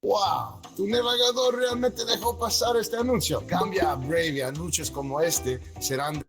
¡Wow! Tu navegador realmente dejó pasar este anuncio. Cambia a Brave y anuncios como este serán...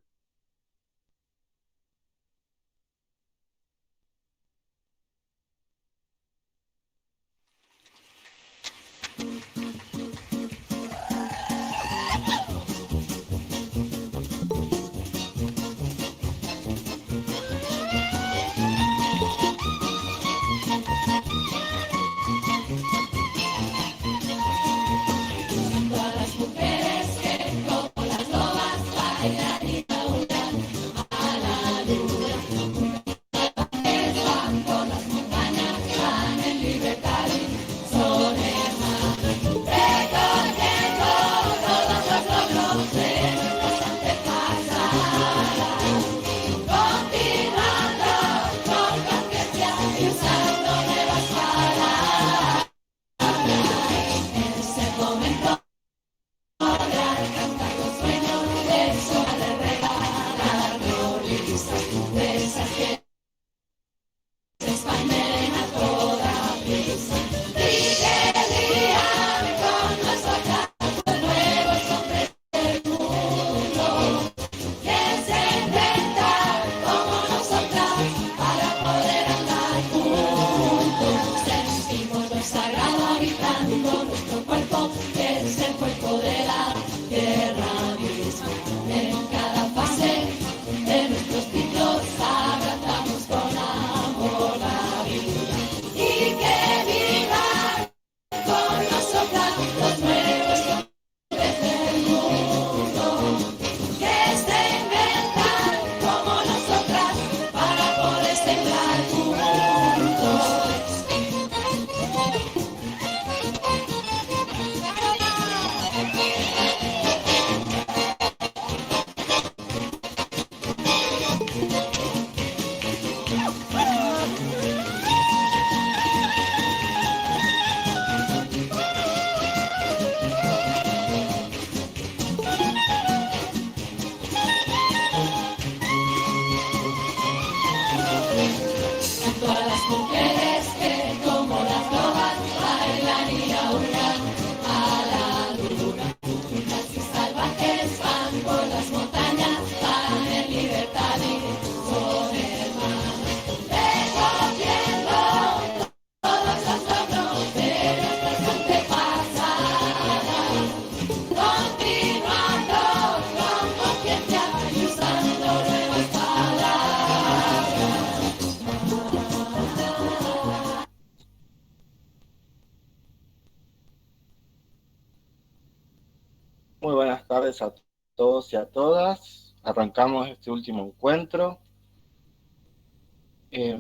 Muy buenas tardes a todos y a todas. Arrancamos este último encuentro.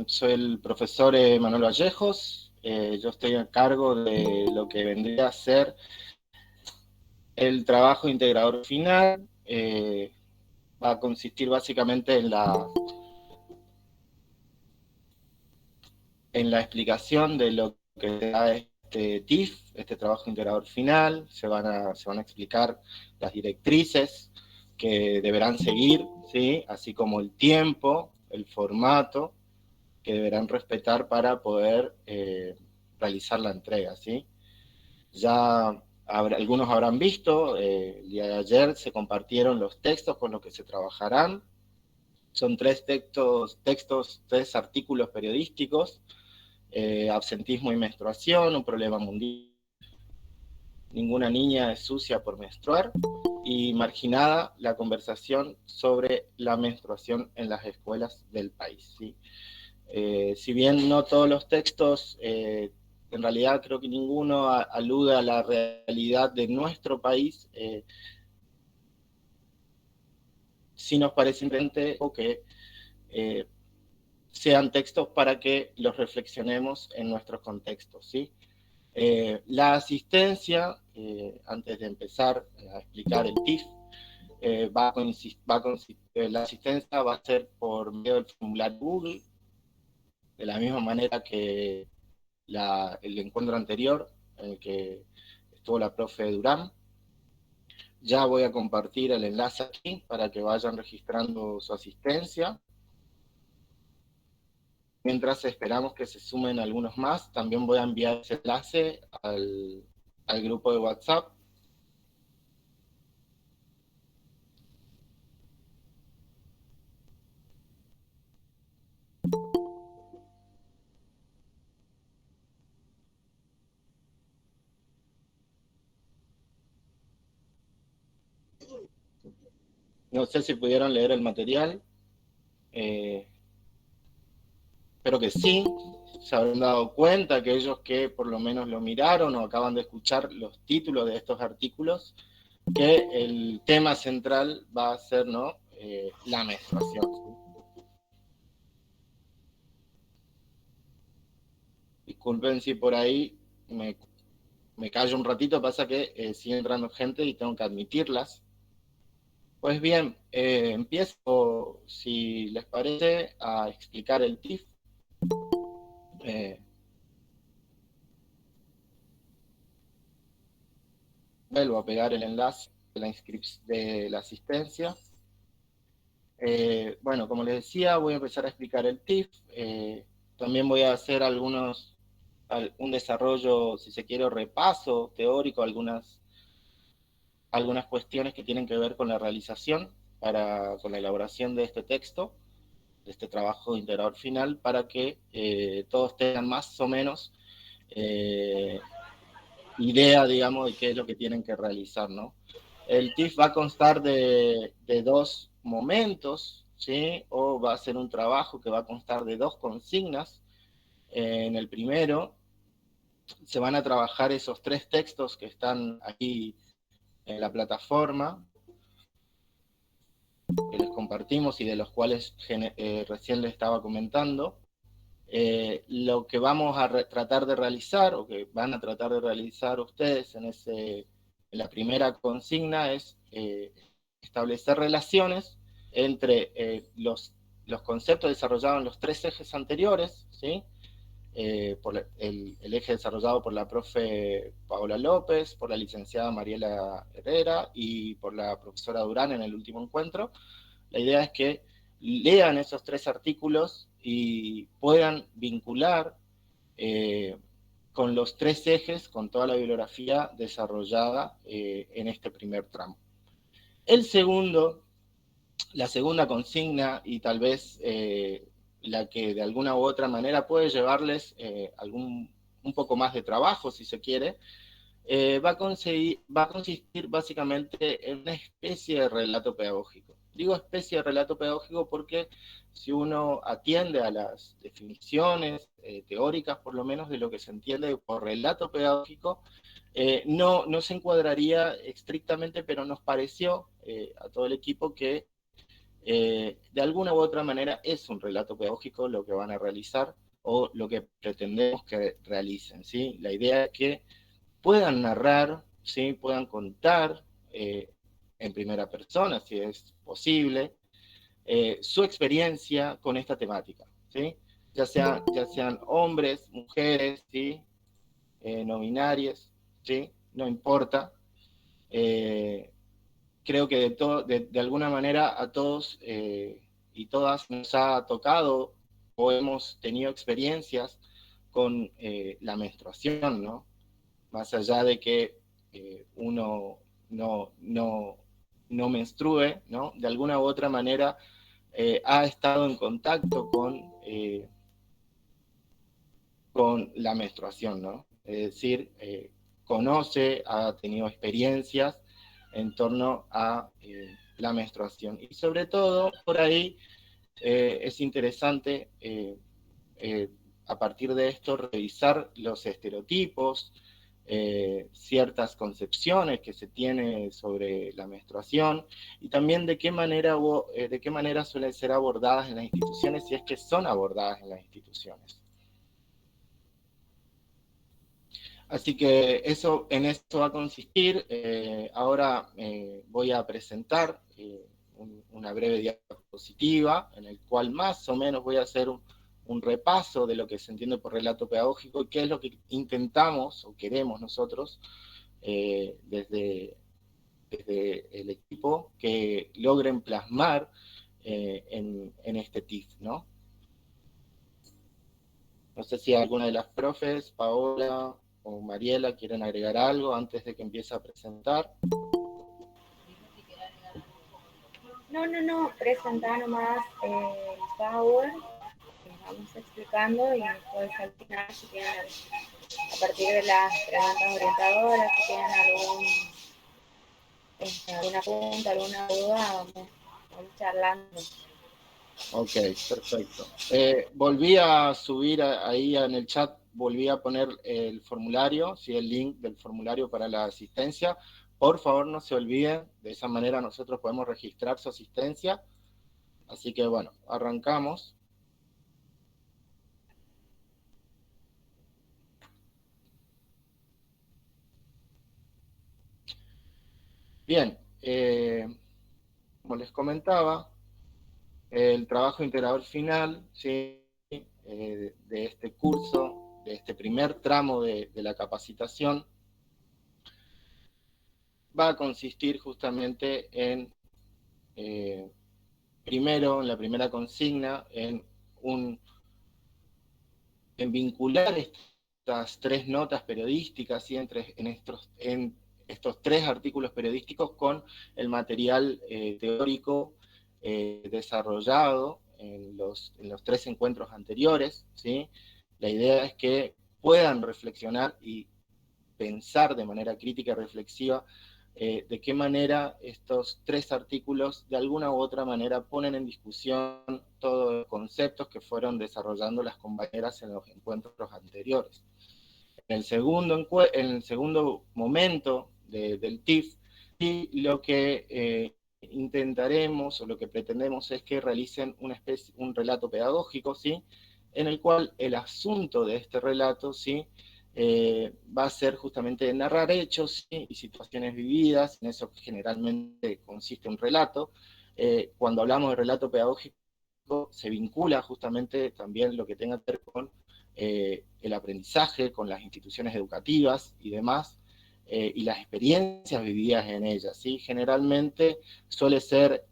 Soy el profesor Manuel Vallejos. Yo estoy a cargo de lo que vendría a ser el trabajo integrador final. Va a consistir básicamente en la explicación de lo que da este TIF, este trabajo integrador final. Se van a explicar las directrices que deberán seguir, ¿sí? Así como el tiempo, el formato que deberán respetar para poder realizar la entrega, ¿sí? Ya algunos habrán visto, el día de ayer se compartieron los textos con los que se trabajarán. Son tres tres artículos periodísticos: absentismo y menstruación, un problema mundial, ninguna niña es sucia por menstruar, y marginada, la conversación sobre la menstruación en las escuelas del país, ¿sí? Si bien no todos los textos, en realidad creo que ninguno alude a la realidad de nuestro país, sí nos parece importante que eh, sean textos para que los reflexionemos en nuestros contextos, ¿sí? La asistencia, antes de empezar a explicar el TIF, la asistencia va a ser por medio del formulario Google, de la misma manera que el encuentro anterior, en el que estuvo la profe Durán. Ya voy a compartir el enlace aquí para que vayan registrando su asistencia. Mientras esperamos que se sumen algunos más, también voy a enviar ese enlace al grupo de WhatsApp. No sé si pudieron leer el material. Espero que sí. Se habrán dado cuenta, aquellos que por lo menos lo miraron o acaban de escuchar los títulos de estos artículos, que el tema central va a ser, ¿no? La menstruación. Disculpen si por ahí me callo un ratito, pasa que sigue entrando gente y tengo que admitirlas. Pues bien, empiezo, si les parece, a explicar el TIF. Eh, Vuelvo a pegar el enlace de la asistencia. Bueno, como les decía, voy a empezar a explicar el TIF. También voy a hacer un desarrollo, si se quiere, repaso teórico, algunas cuestiones que tienen que ver con la realización, con la elaboración de este texto, de este trabajo integrador final, para que todos tengan más o menos idea, digamos, de qué es lo que tienen que realizar, ¿no? El TIF va a constar de dos momentos, ¿sí? O va a ser un trabajo que va a constar de dos consignas. En el primero se van a trabajar esos tres textos que están aquí en la plataforma, que les compartimos y de los cuales recién les estaba comentando. Lo que vamos a tratar de realizar, o que van a tratar de realizar ustedes en la primera consigna, es establecer relaciones entre los conceptos desarrollados en los tres ejes anteriores, ¿sí? Por el eje desarrollado por la profe Paola López, por la licenciada Mariela Herrera y por la profesora Durán en el último encuentro. La idea es que lean esos tres artículos y puedan vincular con los tres ejes, con toda la bibliografía desarrollada en este primer tramo. La segunda consigna, y tal vez la que de alguna u otra manera puede llevarles un poco más de trabajo, si se quiere, va a consistir básicamente en una especie de relato pedagógico. Digo especie de relato pedagógico porque si uno atiende a las definiciones teóricas, por lo menos, de lo que se entiende por relato pedagógico, no se encuadraría estrictamente, pero nos pareció a todo el equipo que de alguna u otra manera es un relato pedagógico lo que van a realizar o lo que pretendemos que realicen, ¿sí? La idea es que puedan narrar, ¿sí? Puedan contar en primera persona, si es posible, su experiencia con esta temática, ¿sí? Ya sean hombres, mujeres, ¿sí? No binarias, ¿sí? No importa. Eh, Creo que de alguna manera a todos y todas nos ha tocado o hemos tenido experiencias con la menstruación, ¿no? Más allá de que uno no menstrue, ¿no? De alguna u otra manera ha estado en contacto con la menstruación, ¿no? Es decir, conoce, ha tenido experiencias en torno a la menstruación. Y sobre todo, por ahí es interesante a partir de esto revisar los estereotipos, ciertas concepciones que se tiene sobre la menstruación y también de qué manera suelen ser abordadas en las instituciones, si es que son abordadas en las instituciones. Así que en eso va a consistir. Ahora voy a presentar una breve diapositiva en el cual más o menos voy a hacer un repaso de lo que se entiende por relato pedagógico y qué es lo que intentamos o queremos nosotros desde el equipo que logren plasmar en este TIF, ¿no? No sé si alguna de las profes, Paola, o Mariela quieren agregar algo antes de que empiece a presentar. No, presenta nomás el Power, vamos explicando y después al final si tienen, a partir de las preguntas orientadoras, si tienen alguna pregunta, alguna duda, vamos charlando. Ok, perfecto. Volví a subir ahí en el chat, volví a poner el formulario, ¿sí? El link del formulario para la asistencia. Por favor, no se olviden, de esa manera nosotros podemos registrar su asistencia. Así que bueno, arrancamos. Bien, como les comentaba, el trabajo integrador final, ¿sí? De este curso, de este primer tramo de la capacitación, va a consistir justamente en, primero, en la primera consigna, en vincular estas tres notas periodísticas, ¿sí? en estos tres artículos periodísticos con el material teórico desarrollado en los tres encuentros anteriores, ¿sí? La idea es que puedan reflexionar y pensar de manera crítica y reflexiva de qué manera estos tres artículos de alguna u otra manera ponen en discusión todos los conceptos que fueron desarrollando las compañeras en los encuentros anteriores. En el segundo momento del TIF, y lo que intentaremos o lo que pretendemos es que realicen un relato pedagógico, ¿sí? En el cual el asunto de este relato, ¿sí? Va a ser justamente narrar hechos, ¿sí? Y situaciones vividas, en eso generalmente consiste un relato. Cuando hablamos de relato pedagógico, se vincula justamente también lo que tenga que ver con el aprendizaje, con las instituciones educativas y demás, y las experiencias vividas en ellas, ¿sí? Generalmente suele ser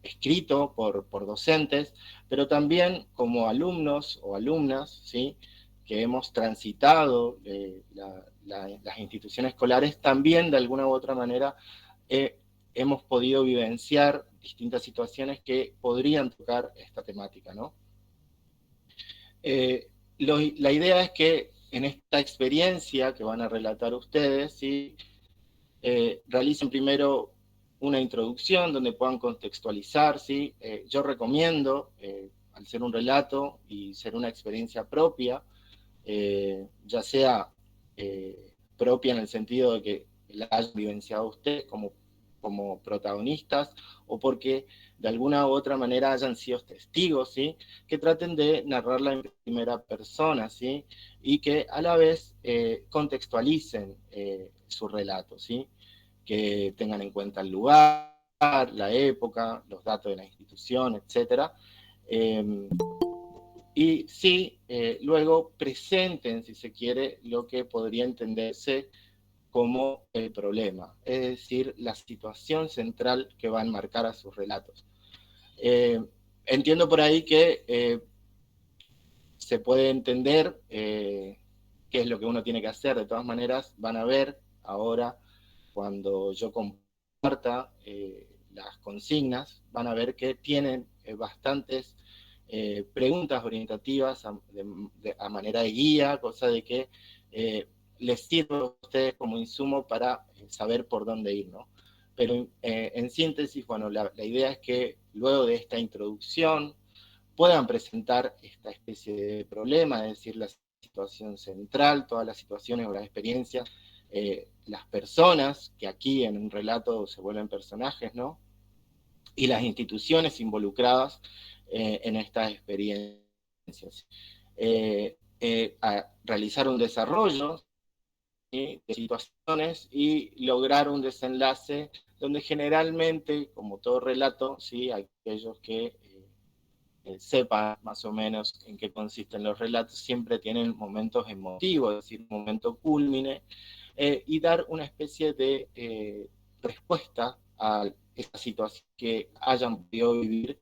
escrito por docentes, pero también como alumnos o alumnas, ¿sí? Que hemos transitado las instituciones escolares, también de alguna u otra manera hemos podido vivenciar distintas situaciones que podrían tocar esta temática, ¿no? La idea es que en esta experiencia que van a relatar ustedes, ¿sí? Realicen primero una introducción donde puedan contextualizar, ¿sí? Yo recomiendo, al ser un relato y ser una experiencia propia, ya sea propia en el sentido de que la hayan vivenciado ustedes como protagonistas, o porque de alguna u otra manera hayan sido testigos, ¿sí? Que traten de narrarla en primera persona, ¿sí? Y que a la vez contextualicen su relato, ¿sí? Que tengan en cuenta el lugar, la época, los datos de la institución, etcétera. Y sí, luego presenten, si se quiere, lo que podría entenderse como el problema, es decir, la situación central que va a enmarcar a sus relatos. Entiendo por ahí que se puede entender qué es lo que uno tiene que hacer. De todas maneras, van a ver ahora, cuando yo comparta las consignas, van a ver que tienen bastantes preguntas orientativas a manera de guía, cosa de que les sirve a ustedes como insumo para saber por dónde ir, ¿no? Pero en síntesis, bueno, la idea es que luego de esta introducción puedan presentar esta especie de problema, es decir, la situación central, todas las situaciones o las experiencias, las personas, que aquí en un relato se vuelven personajes, ¿no? Y las instituciones involucradas en estas experiencias. A realizar un desarrollo, ¿sí? De situaciones y lograr un desenlace donde generalmente, como todo relato, ¿sí? Aquellos que sepa más o menos en qué consisten los relatos, siempre tienen momentos emotivos, es decir, un momento culmine, y dar una especie de respuesta a esta situación que hayan podido vivir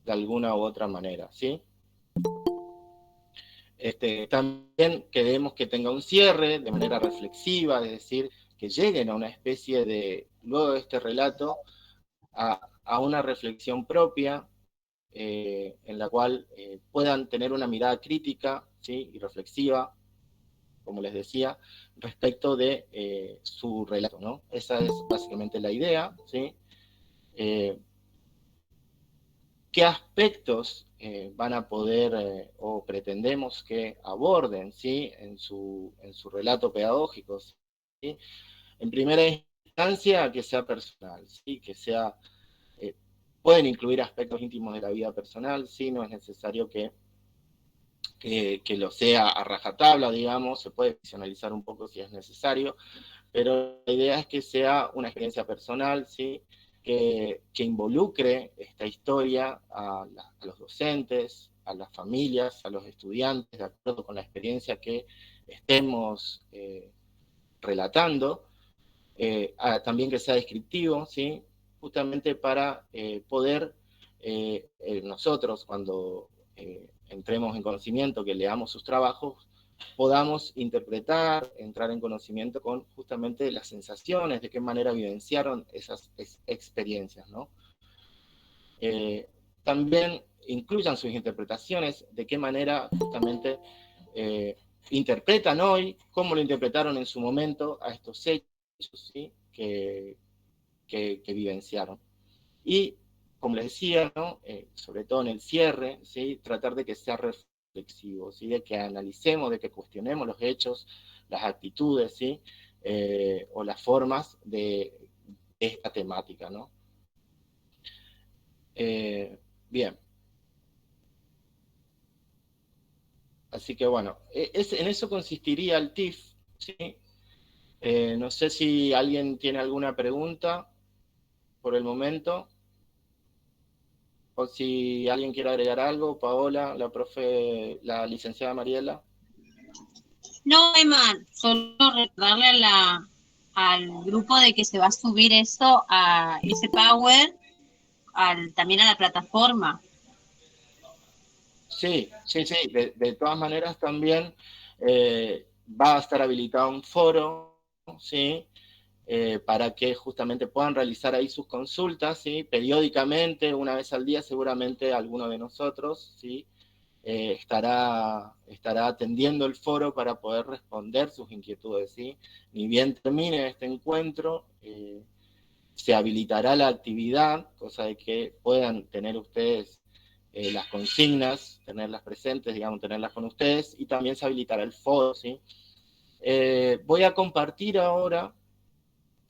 de alguna u otra manera, ¿sí? También queremos que tenga un cierre de manera reflexiva, es decir, que lleguen a una especie de, luego de este relato, a una reflexión propia, en la cual puedan tener una mirada crítica, ¿sí? Y reflexiva, como les decía, respecto de su relato, ¿no? Esa es básicamente la idea, ¿sí? ¿Qué aspectos van a poder o pretendemos que aborden, ¿sí? En su relato pedagógico, ¿sí? En primera instancia, que sea personal, ¿sí? Que sea, pueden incluir aspectos íntimos de la vida personal, ¿sí? No es necesario que lo sea a rajatabla, digamos, se puede ficcionalizar un poco si es necesario, pero la idea es que sea una experiencia personal, ¿sí? Que involucre esta historia a los docentes, a las familias, a los estudiantes, de acuerdo con la experiencia que estemos relatando, también que sea descriptivo, ¿sí? Justamente para poder nosotros, cuando entremos en conocimiento, que leamos sus trabajos, podamos interpretar, entrar en conocimiento con justamente las sensaciones, de qué manera vivenciaron esas experiencias, ¿no? También incluyan sus interpretaciones, de qué manera justamente interpretan hoy, cómo lo interpretaron en su momento a estos hechos, ¿sí? que vivenciaron. Y, como les decía, ¿no? Sobre todo en el cierre, ¿sí? Tratar de que sea reflexivo, ¿sí? De que analicemos, de que cuestionemos los hechos, las actitudes, ¿sí? O las formas de esta temática, ¿no? Bien. Así que bueno, en eso consistiría el TIF, ¿sí? No sé si alguien tiene alguna pregunta por el momento, o si alguien quiere agregar algo, Paola, la profe, la licenciada Mariela. No, Emma, solo recordarle al grupo de que se va a subir esto a ese Power, también a la plataforma. Sí, sí, sí, de todas maneras también va a estar habilitado un foro, ¿sí? Para que justamente puedan realizar ahí sus consultas, ¿sí? Periódicamente, una vez al día, seguramente alguno de nosotros, ¿sí? Estará atendiendo el foro para poder responder sus inquietudes, ¿sí? Ni bien termine este encuentro, se habilitará la actividad, cosa de que puedan tener ustedes las consignas, tenerlas presentes, digamos, tenerlas con ustedes, y también se habilitará el foro, ¿sí? Voy a compartir ahora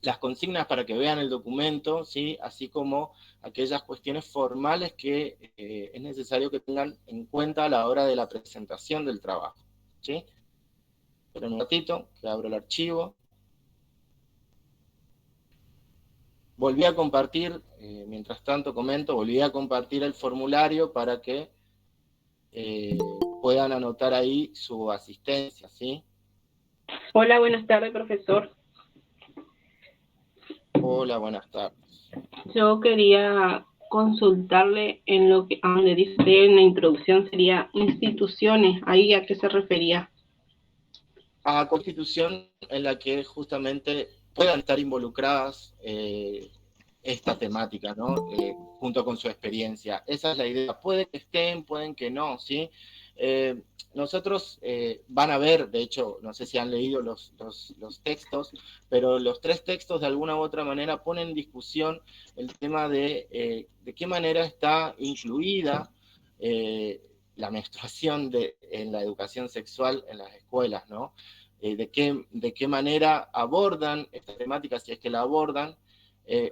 las consignas para que vean el documento, ¿sí? Así como aquellas cuestiones formales que es necesario que tengan en cuenta a la hora de la presentación del trabajo, ¿sí? Esperen un ratito, que abro el archivo. Volví a compartir, mientras tanto comento, volví a compartir el formulario para que puedan anotar ahí su asistencia, ¿sí? Hola, buenas tardes, profesor. Hola, buenas tardes. Yo quería consultarle en lo que, a donde dice usted en la introducción, sería instituciones, ¿ahí a qué se refería? A constitución en la que justamente puedan estar involucradas esta temática, ¿no? Junto con su experiencia. Esa es la idea. Puede que estén, pueden que no, ¿sí? Nosotros van a ver, de hecho, no sé si han leído los textos, pero los 3 textos de alguna u otra manera ponen en discusión el tema de qué manera está incluida la menstruación en la educación sexual en las escuelas, ¿no? De qué manera abordan esta temática, si es que la abordan,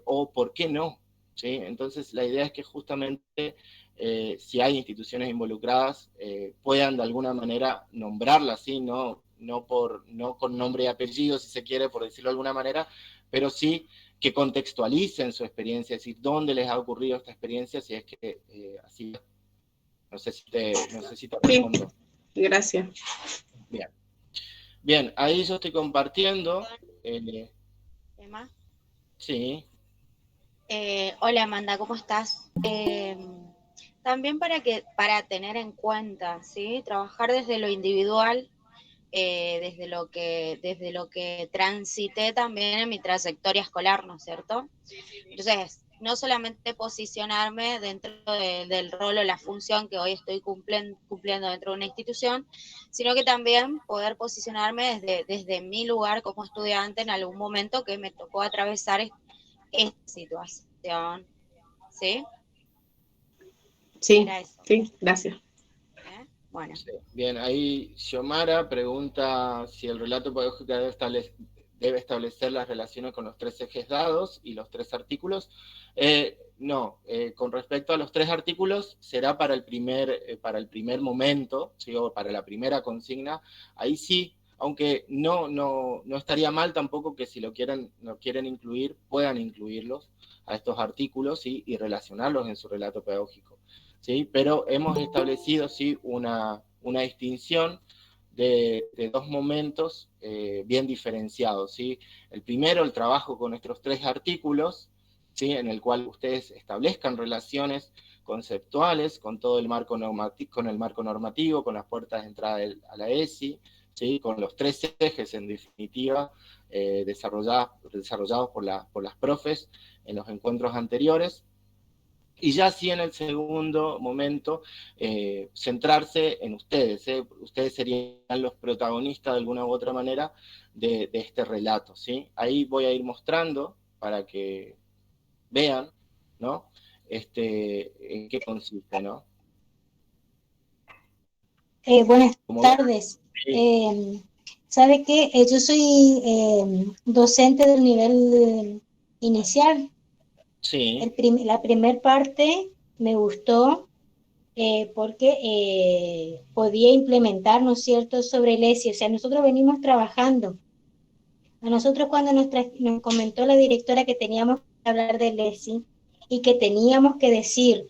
o por qué no, ¿sí? Entonces la idea es que justamente si hay instituciones involucradas, puedan de alguna manera nombrarlas, ¿sí? No con nombre y apellido, si se quiere, por decirlo de alguna manera, pero sí que contextualicen su experiencia, es decir, dónde les ha ocurrido esta experiencia, si es que así. No sé si te respondo. Sí, gracias. Bien. Bien, ahí yo estoy compartiendo. Emma. Sí. Hola Amanda, ¿cómo estás? También para tener en cuenta, ¿sí? Trabajar desde lo individual, desde lo que transité también en mi trayectoria escolar, ¿no es cierto? Entonces, no solamente posicionarme dentro del rol o la función que hoy estoy cumpliendo dentro de una institución, sino que también poder posicionarme desde mi lugar como estudiante en algún momento que me tocó atravesar esta situación, ¿sí? Sí, Era eso. sí, gracias. Bueno. Sí. Bien, ahí Xiomara pregunta si el relato pedagógico debe establecer las relaciones con los 3 ejes dados y los 3 artículos. No, con respecto a los 3 artículos, será para el primer momento, ¿sí? O para la primera consigna. Ahí sí, aunque no estaría mal tampoco que si lo quieren incluir, puedan incluirlos a estos artículos, ¿sí? Y relacionarlos en su relato pedagógico. ¿Sí? Pero hemos establecido, ¿sí? una distinción de 2 momentos bien diferenciados, ¿sí? El primero, el trabajo con nuestros 3 artículos, ¿sí? En el cual ustedes establezcan relaciones conceptuales con todo el marco normativo, con las puertas de entrada a la ESI, ¿sí? Con los 3 ejes, en definitiva, desarrollados por las profes en los encuentros anteriores. Y ya sí en el segundo momento, centrarse en ustedes. Ustedes serían los protagonistas de alguna u otra manera de este relato, ¿sí? Ahí voy a ir mostrando para que vean, ¿no? En qué consiste, ¿no? Buenas Como tardes. ¿Sabe qué? Yo soy docente del nivel inicial. sí, La primer parte me gustó porque podía implementar, ¿no es cierto?, sobre el ESI. O sea, nosotros venimos trabajando. A nosotros cuando nos comentó la directora que teníamos que hablar del ESI y que teníamos que decir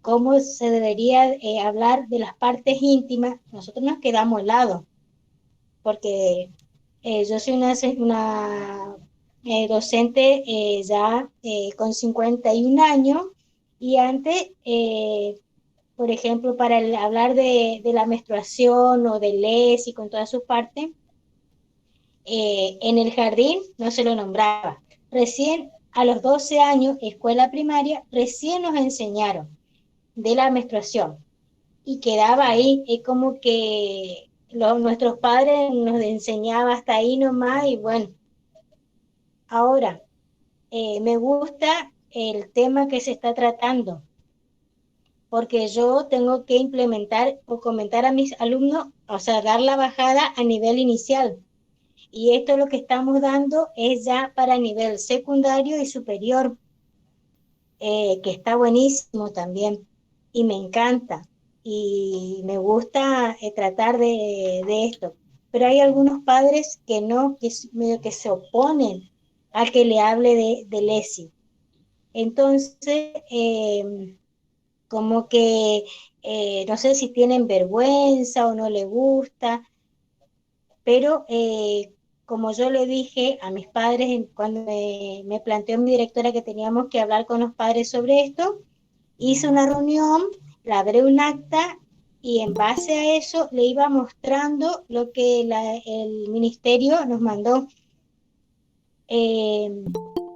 cómo se debería hablar de las partes íntimas, nosotros nos quedamos helados, porque yo soy una docente ya con 51 años y antes, por ejemplo, para hablar de la menstruación o del ESI con todas sus partes, en el jardín no se lo nombraba. Recién a los 12 años, escuela primaria, recién nos enseñaron de la menstruación y quedaba ahí, es como que nuestros padres nos enseñaban hasta ahí nomás y bueno, ahora me gusta el tema que se está tratando porque yo tengo que implementar o comentar a mis alumnos, o sea, dar la bajada a nivel inicial. Y esto lo que estamos dando es ya para nivel secundario y superior, que está buenísimo también y me encanta y me gusta tratar de esto. Pero hay algunos padres que no, medio que se oponen a que le hable de Lesi. Entonces, como que no sé si tienen vergüenza o no le gusta, pero como yo le dije a mis padres cuando me planteó mi directora que teníamos que hablar con los padres sobre esto, hice una reunión, labré un acta y en base a eso le iba mostrando lo que el ministerio nos mandó.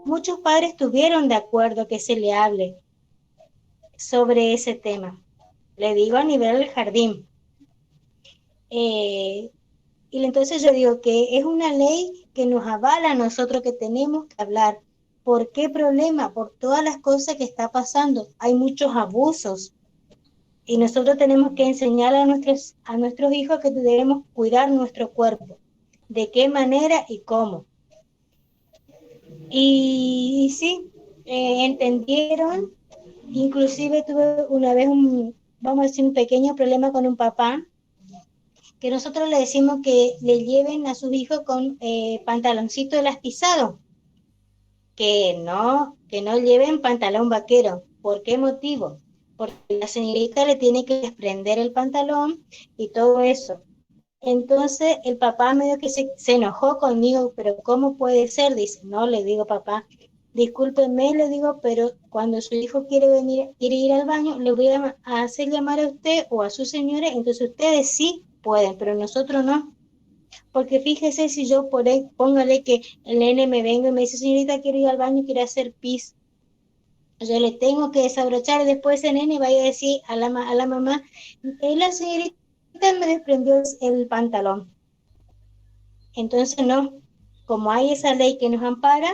Muchos padres estuvieron de acuerdo que se le hable sobre ese tema. Le digo a nivel del jardín. Y entonces yo digo que es una ley que nos avala a nosotros que tenemos que hablar. ¿Por qué problema? Por todas las cosas que está pasando. Hay muchos abusos. Y nosotros tenemos que enseñar a nuestros hijos que debemos cuidar nuestro cuerpo. ¿De qué manera y cómo? Y sí, entendieron. Inclusive tuve una vez vamos a decir, un pequeño problema con un papá, que nosotros le decimos que le lleven a sus hijos con pantaloncito elastizado, que no lleven pantalón vaquero. ¿Por qué motivo? Porque la señorita le tiene que desprender el pantalón y todo eso. Entonces el papá medio que se enojó conmigo, pero ¿cómo puede ser? Dice, no, le digo papá, discúlpenme, le digo, pero cuando su hijo quiere ir al baño, le voy a hacer llamar a usted o a su señora, entonces ustedes sí pueden, pero nosotros no. Porque fíjese si yo por ahí, póngale que el nene me venga y me dice, señorita, quiero ir al baño, quiero hacer pis. Yo le tengo que desabrochar y después ese nene vaya a decir a la mamá, la señorita me desprendió el pantalón. Entonces no, como hay esa ley que nos ampara,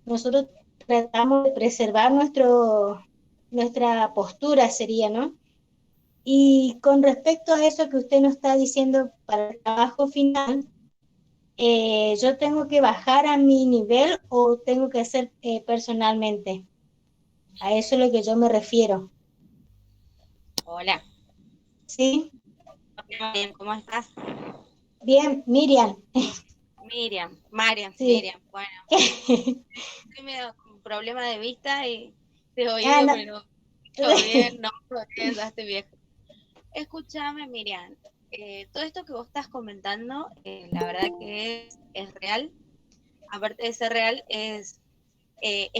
nosotros tratamos de preservar nuestra postura, sería, ¿no? Y con respecto a eso que usted nos está diciendo para el trabajo final, ¿yo tengo que bajar a mi nivel o tengo que hacer personalmente? A eso es lo que yo me refiero. Hola, ¿Sí? bien, ¿cómo estás? Bien, Miriam. Mariam, Sí. Miriam, bueno, estoy medio con problema de vista y de oído, No. pero todo bien, no, todo bien, ya estoy viejo. Escúchame, Miriam, todo esto que vos estás comentando, la verdad que es real. Aparte de ser real, es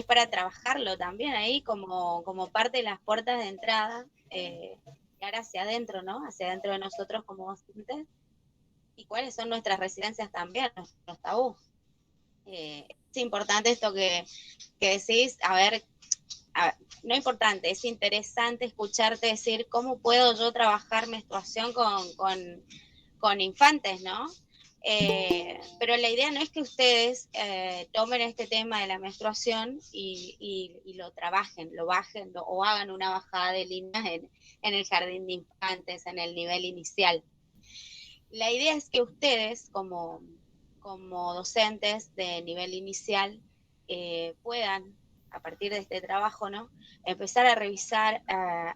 para trabajarlo también ahí como parte de las puertas de entrada, y ahora hacia adentro, ¿no? Hacia adentro de nosotros como docentes, y cuáles son nuestras residencias también, nuestros tabús. Es importante esto que decís, a ver, no importante, es interesante escucharte decir cómo puedo yo trabajar menstruación con infantes, ¿no? Pero la idea no es que ustedes tomen este tema de la menstruación y lo trabajen, lo bajen o hagan una bajada de líneas en el jardín de infantes, en el nivel inicial. La idea es que ustedes, como docentes de nivel inicial, puedan, a partir de este trabajo, ¿no?, empezar a revisar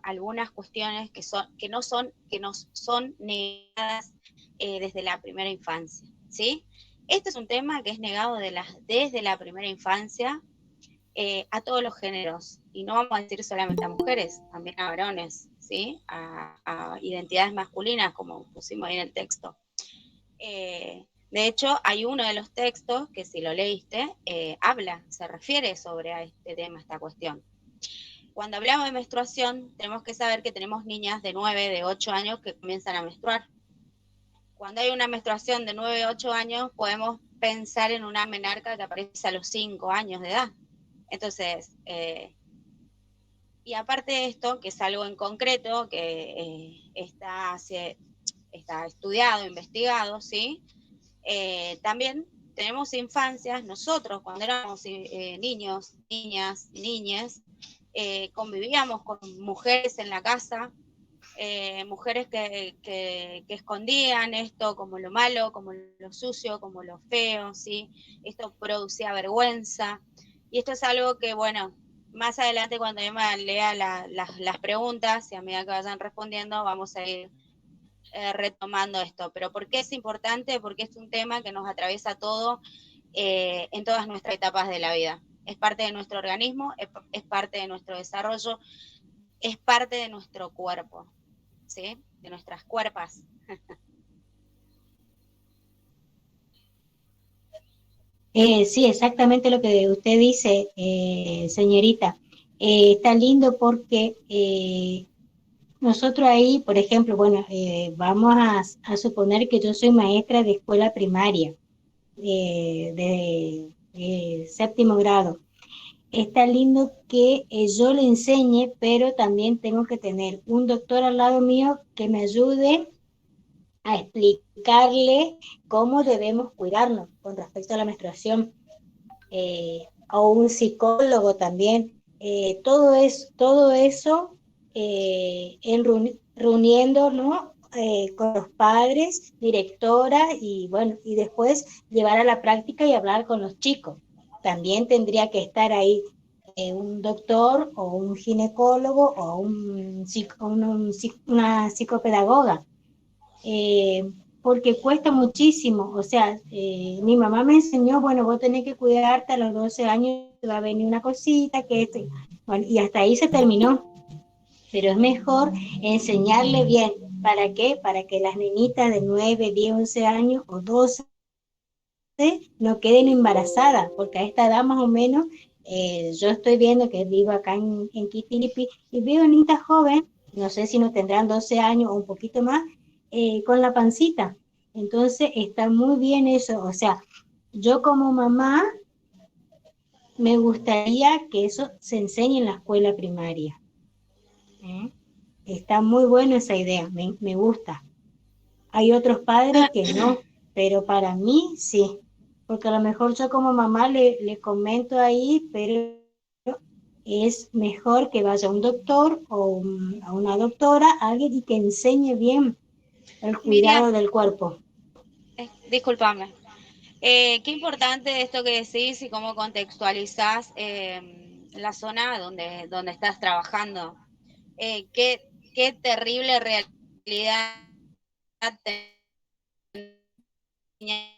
algunas cuestiones que nos son negadas desde la primera infancia, ¿sí? Este es un tema que es negado desde la primera infancia a todos los géneros, y no vamos a decir solamente a mujeres, también a varones, ¿sí? A identidades masculinas, como pusimos ahí en el texto. De hecho, hay uno de los textos que, si lo leíste, se refiere sobre a este tema, esta cuestión. Cuando hablamos de menstruación, tenemos que saber que tenemos niñas de 9, de 8 años que comienzan a menstruar. Cuando hay una menstruación de 9, 8 años, podemos pensar en una menarca que aparece a los 5 años de edad. Entonces, y aparte de esto, que es algo en concreto que está estudiado, investigado, ¿sí? También tenemos infancias, nosotros cuando éramos niños, niñas, niñes, convivíamos con mujeres en la casa, mujeres que escondían esto como lo malo, como lo sucio, como lo feo, ¿sí? Esto producía vergüenza, y esto es algo que, bueno, más adelante cuando yo me lea las preguntas y a medida que vayan respondiendo, vamos a ir retomando esto. Pero ¿por qué es importante? Porque es un tema que nos atraviesa todo en todas nuestras etapas de la vida. Es parte de nuestro organismo, es parte de nuestro desarrollo, es parte de nuestro cuerpo, ¿sí? De nuestras cuerpas. Sí, exactamente lo que usted dice, señorita. Está lindo porque nosotros ahí, por ejemplo, bueno, vamos a suponer que yo soy maestra de escuela primaria, de séptimo grado. Está lindo que yo le enseñe, pero también tengo que tener un doctor al lado mío que me ayude a explicarle cómo debemos cuidarnos con respecto a la menstruación, o un psicólogo también. Todo eso reuniendo, ¿no? Con los padres, directora, y bueno, y después llevar a la práctica y hablar con los chicos. También tendría que estar ahí un doctor o un ginecólogo o una psicopedagoga, porque cuesta muchísimo. O sea, mi mamá me enseñó, bueno, vos tenés que cuidarte a los 12 años, va a venir una cosita, que esto, bueno, y hasta ahí se terminó. Pero es mejor enseñarle bien. ¿Para qué? Para que las niñitas de 9, 10, 11 años o 12 no queden embarazadas, porque a esta edad más o menos Yo estoy viendo que vivo acá en Quitiripi y veo niñas joven, no sé si no tendrán 12 años o un poquito más, con la pancita. Entonces está muy bien eso. O sea, yo como mamá me gustaría que eso se enseñe en la escuela primaria. ¿Eh? Está muy buena esa idea, me gusta. Hay otros padres que no, pero para mí sí, porque a lo mejor yo como mamá le comento ahí, pero es mejor que vaya un doctor o a una doctora, alguien y que enseñe bien el Miriam, cuidado del cuerpo. discúlpame. Qué importante esto que decís y cómo contextualizás la zona donde estás trabajando. Qué terrible realidad tenía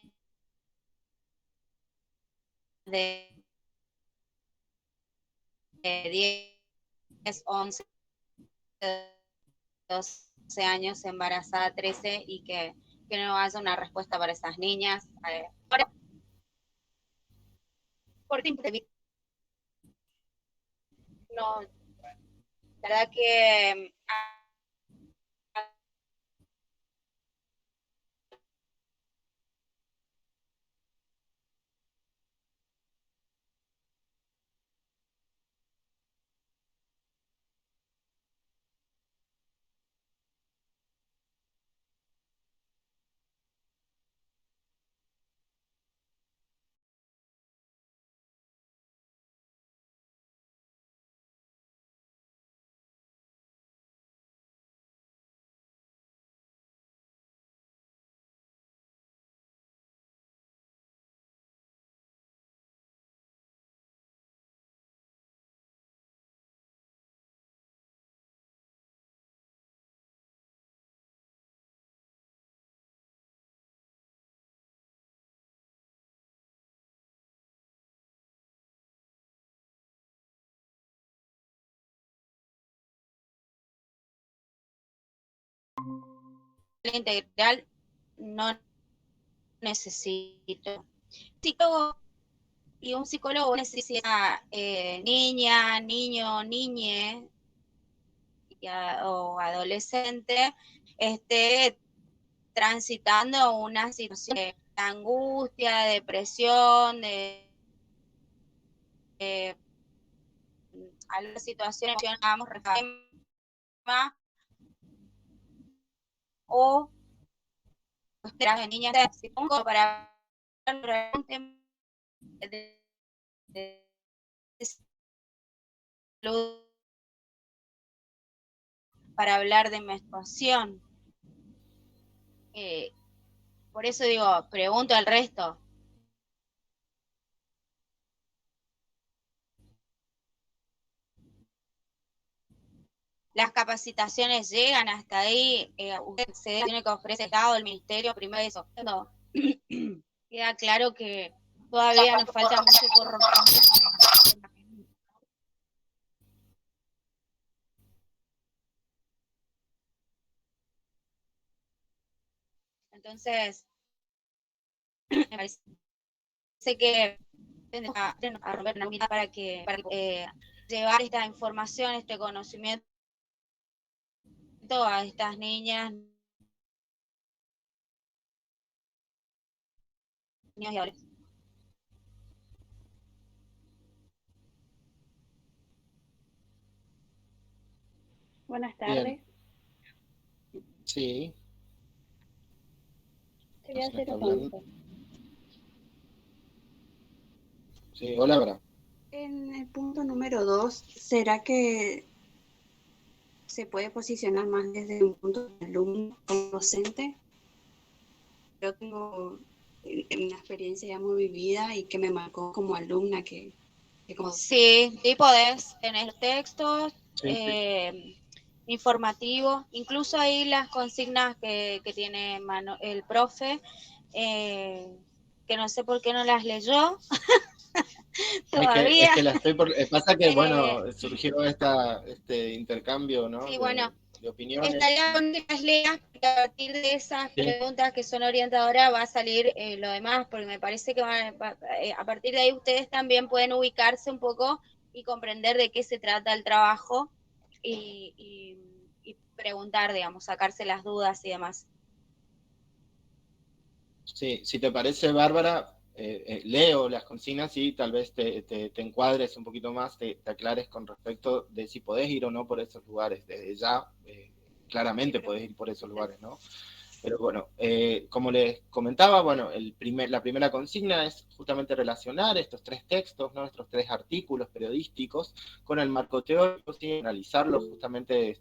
de 10, 11, 12 años, embarazada 13 y que no haya una respuesta para esas niñas. Ahora, por tiempo no, la verdad que integral no necesito. Psicólogo y un psicólogo necesita niña, niño, niñe o adolescente esté transitando una situación de angustia, depresión, de alguna situación que vamos o esperar de niñas para un tema de salud, para hablar de menstruación. Por eso digo, pregunto al resto. Las capacitaciones llegan hasta ahí, se tiene que ofrecer el Estado, el Ministerio, primero eso. No. Queda claro que todavía nos falta mucho por romper. Entonces, me parece que a romper una mitad para que llevar esta información, este conocimiento a estas niñas, niños y adolescentes. Buenas Bien, tardes. sí, Quería ¿quién hacer está un hablando? consulta. Sí, hola, Bra. En el punto número 2, ¿será que se puede posicionar más desde un punto de alumno como docente? Yo tengo una experiencia ya muy vivida y que me marcó como alumna que como Sí, sí podés, tenés textos, Sí, sí. informativos, incluso ahí las consignas que tiene el profe, que no sé por qué no las leyó Es todavía. que la estoy por... Pasa que, Eh, bueno, surgió este intercambio, ¿no? sí, bueno, de opiniones. Estaría bueno que las leas, porque a partir de esas Sí. preguntas que son orientadoras va a salir lo demás, porque me parece que a partir de ahí ustedes también pueden ubicarse un poco y comprender de qué se trata el trabajo y preguntar, digamos, sacarse las dudas y demás. Sí, si te parece, Bárbara, leo las consignas y tal vez te encuadres un poquito más, te aclares con respecto de si podés ir o no por esos lugares. Desde ya, claramente podés ir por esos lugares, ¿no? Pero bueno, como les comentaba, bueno, la primera consigna es justamente relacionar estos tres textos, ¿no? Estos tres artículos periodísticos con el marco teórico, ¿sí? Analizarlos justamente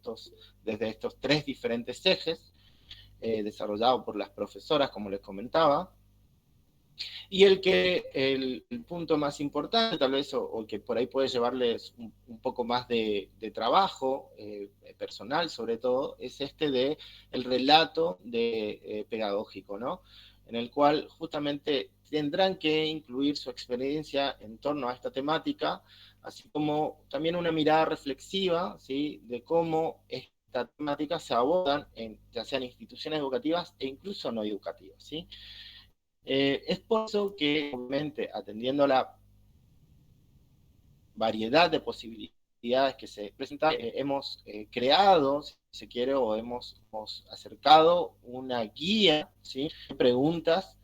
desde estos tres diferentes ejes, desarrollados por las profesoras, como les comentaba. Y el punto más importante, tal vez, o que por ahí puede llevarles un poco más de trabajo personal, sobre todo, es de el relato pedagógico, ¿no? En el cual justamente tendrán que incluir su experiencia en torno a esta temática, así como también una mirada reflexiva, ¿sí? De cómo esta temática se abordan ya sean instituciones educativas e incluso no educativas, ¿sí? Es por eso que, obviamente, atendiendo a la variedad de posibilidades que se presentan, hemos creado, si se quiere, o hemos acercado una guía, ¿sí? De preguntas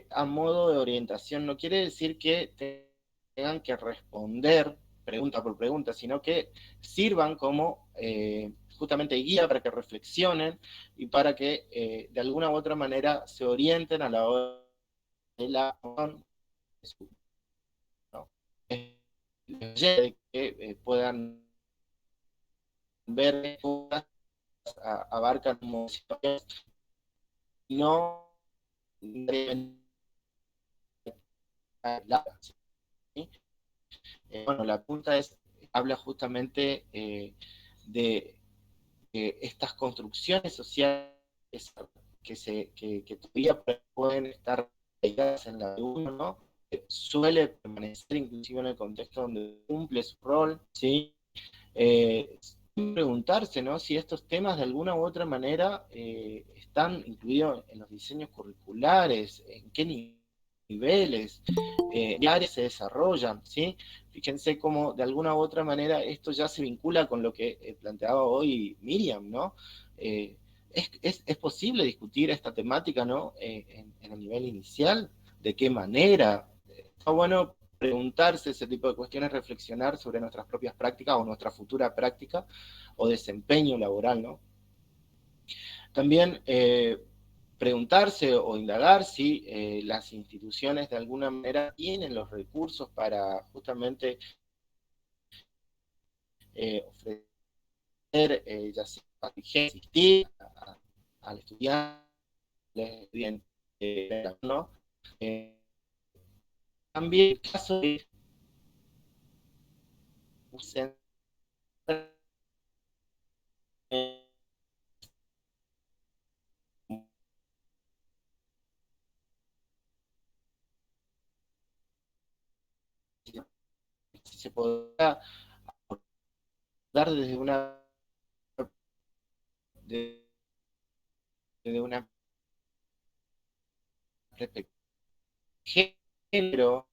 a modo de orientación. No quiere decir que tengan que responder pregunta por pregunta, sino que sirvan como justamente guía para que reflexionen y para que de alguna u otra manera se orienten a la hora de la ¿no? De que puedan ver cosas abarcan no ¿sí? Bueno, la punta habla justamente de estas construcciones sociales que todavía pueden estar pegadas en la de uno, ¿no? Suele permanecer inclusive en el contexto donde cumple su rol, ¿sí? Preguntarse, ¿no? Si estos temas de alguna u otra manera están incluidos en los diseños curriculares, en qué niveles, qué áreas se desarrollan, ¿sí? Fíjense cómo de alguna u otra manera esto ya se vincula con lo que planteaba hoy Miriam, ¿no? Es posible discutir esta temática, ¿no? En el nivel inicial, de qué manera. Está bueno preguntarse ese tipo de cuestiones, reflexionar sobre nuestras propias prácticas o nuestra futura práctica o desempeño laboral, ¿no? También preguntarse o indagar si las instituciones de alguna manera tienen los recursos para justamente ofrecer, ya sea asistir al estudiante, ¿no? También el caso de usen si se podrá dar de, desde una perspectiva de género,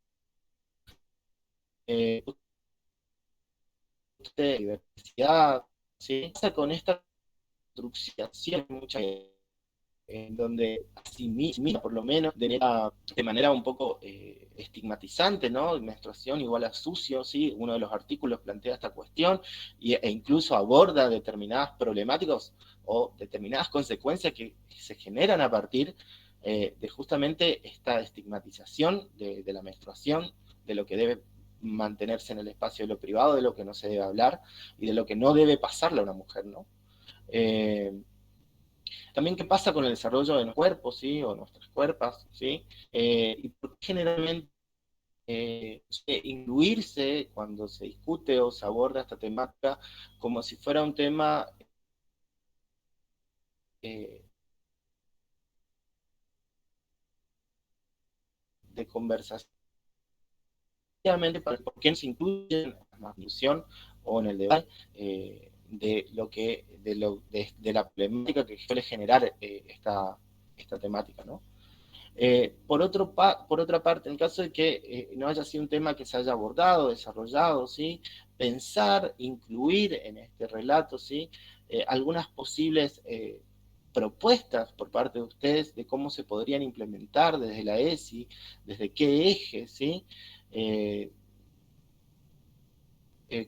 de diversidad, ¿sí? Con esta construcción mucha en donde asimila por lo menos de manera un poco estigmatizante, ¿no? Menstruación igual a sucio, ¿sí? Uno de los artículos plantea esta cuestión e incluso aborda determinadas problemáticas o determinadas consecuencias que se generan a partir de justamente esta estigmatización de la menstruación, de lo que debe mantenerse en el espacio de lo privado, de lo que no se debe hablar y de lo que no debe pasarle a una mujer, ¿no? También qué pasa con el desarrollo de nuestros cuerpos, ¿sí? O nuestras cuerpas, ¿sí? Y por qué generalmente incluirse cuando se discute o se aborda esta temática como si fuera un tema eh, de conversación, ¿por qué no se incluye en la discusión o en el debate de la problemática que suele generar esta temática, ¿no? Por otra parte, en caso de que no haya sido un tema que se haya abordado, desarrollado, ¿sí? Pensar, incluir en este relato, ¿sí? Algunas posibles propuestas por parte de ustedes de cómo se podrían implementar desde la ESI, desde qué eje, ¿sí?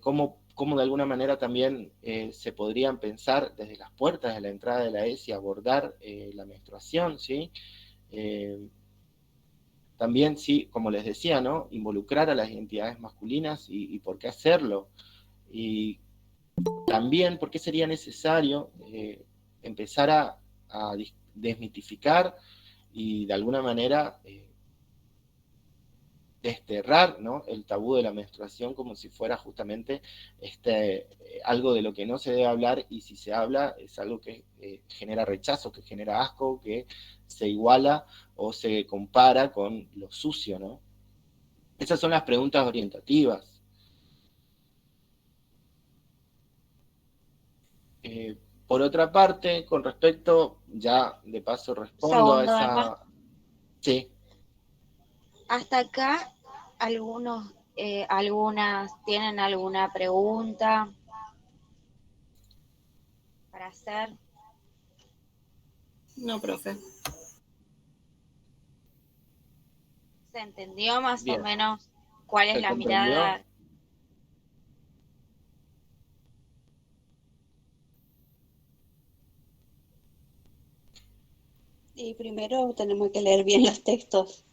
Cómo de alguna manera también se podrían pensar desde las puertas de la entrada de la ESI abordar la menstruación, ¿sí? También, sí, como les decía, ¿no? Involucrar a las identidades masculinas y por qué hacerlo. Y también por qué sería necesario empezar a desmitificar y de alguna manera desterrar, ¿no? El tabú de la menstruación como si fuera justamente algo de lo que no se debe hablar, y si se habla es algo que genera rechazo, que genera asco, que se iguala o se compara con lo sucio, ¿no? Esas son las preguntas orientativas. Por otra parte, con respecto, ya de paso respondo a Segundo, Emma. esa... Sí. Hasta acá, algunas tienen alguna pregunta para hacer. No, profe. ¿Se entendió más o Bien. menos cuál es ¿Se la comprendió? mirada? Y primero tenemos que leer bien los textos,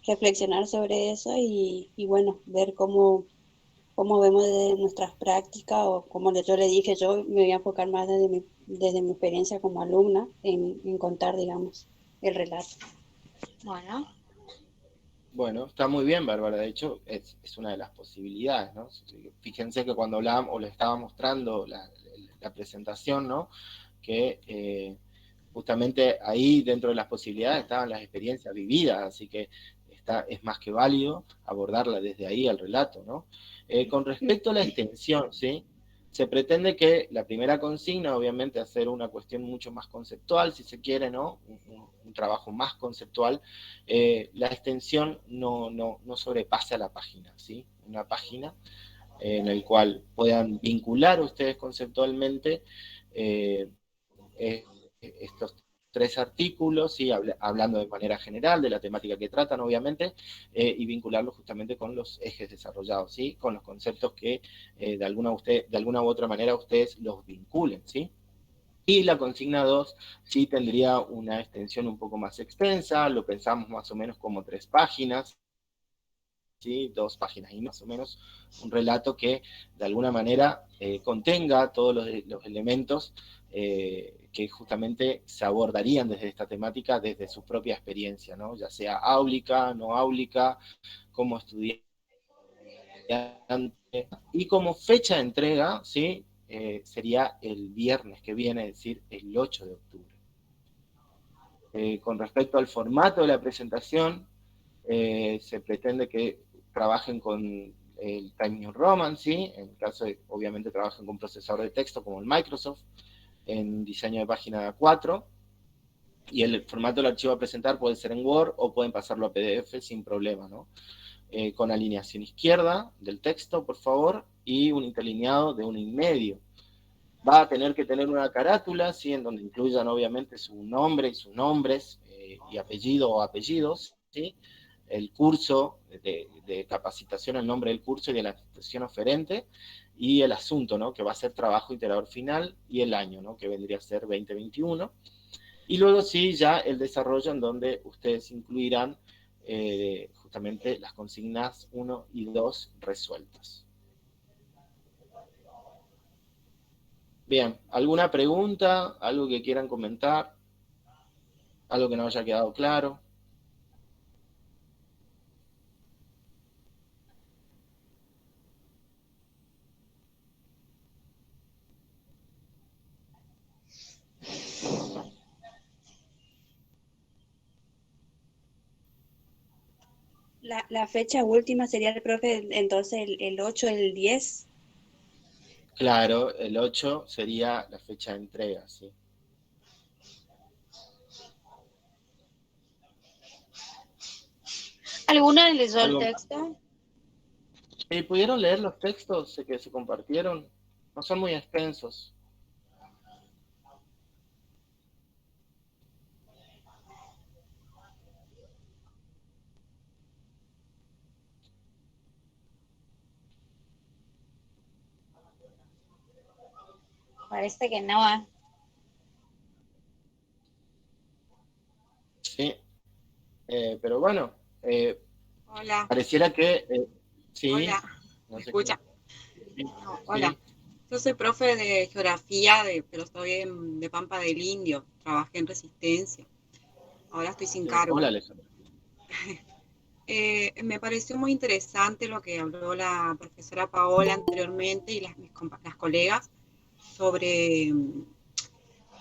reflexionar sobre eso y bueno, ver cómo vemos desde nuestras prácticas o como yo le dije, yo me voy a enfocar más desde mi experiencia como alumna en contar, digamos, el relato. Bueno, Bueno, está muy bien, Bárbara. De hecho, es una de las posibilidades, ¿no? Fíjense que cuando hablábamos o les estaba mostrando la presentación, ¿no? Que justamente ahí dentro de las posibilidades estaban las experiencias vividas, así que es más que válido abordarla desde ahí al relato, ¿no? Con respecto a la extensión, ¿sí? Se pretende que la primera consigna, obviamente, hacer una cuestión mucho más conceptual, si se quiere, ¿no? Un trabajo más conceptual. La extensión no sobrepase a la página, ¿sí? Una página en la cual puedan vincular ustedes conceptualmente estos 3 artículos, ¿sí? Hablando de manera general de la temática que tratan, obviamente, y vincularlo justamente con los ejes desarrollados, ¿sí? Con los conceptos que de alguna u otra manera ustedes los vinculen, ¿sí? Y la consigna 2 sí tendría una extensión un poco más extensa, lo pensamos más o menos como 3 páginas, ¿sí? 2 páginas y más o menos, un relato que de alguna manera contenga todos los elementos que justamente se abordarían desde esta temática, desde su propia experiencia, ¿no? Ya sea áulica, no áulica, como estudiante. Y como fecha de entrega, ¿sí? Sería el viernes que viene, es decir, el 8 de octubre. Con respecto al formato de la presentación, se pretende que trabajen con el Times New Roman, ¿sí? En el caso de, obviamente, trabajen con procesador de texto como el Microsoft, en diseño de página 4, y el formato del archivo a presentar puede ser en Word o pueden pasarlo a PDF sin problema, ¿no? Con alineación izquierda del texto, por favor, y un interlineado de 1,5. Va a tener que tener una carátula, ¿sí? En donde incluyan obviamente su nombre y sus nombres, y apellido o apellidos, ¿sí? El curso de capacitación, el nombre del curso y de la institución oferente, y el asunto, ¿no? Que va a ser trabajo integrador final, y el año, ¿no? Que vendría a ser 2021. Y luego sí, ya el desarrollo en donde ustedes incluirán justamente las consignas 1 y 2 resueltas. Bien, ¿alguna pregunta? ¿Algo que quieran comentar? ¿Algo que no haya quedado claro? La fecha última sería el profe, entonces el 8, el 10. Claro, el 8 sería la fecha de entrega, ¿sí? ¿Alguna leyó el Algo, texto? ¿pudieron leer los textos que se compartieron? No son muy extensos. Parece que no. Sí, pero bueno, Hola, pareciera que sí, hola, no ¿me sé qué. escucha? Sí, No, hola. sí. Yo soy profe de geografía, pero estoy de Pampa del Indio. Trabajé en Resistencia. Ahora estoy sin Hola, cargo. Alejandro. Me pareció muy interesante lo que habló la profesora Paola anteriormente y las colegas sobre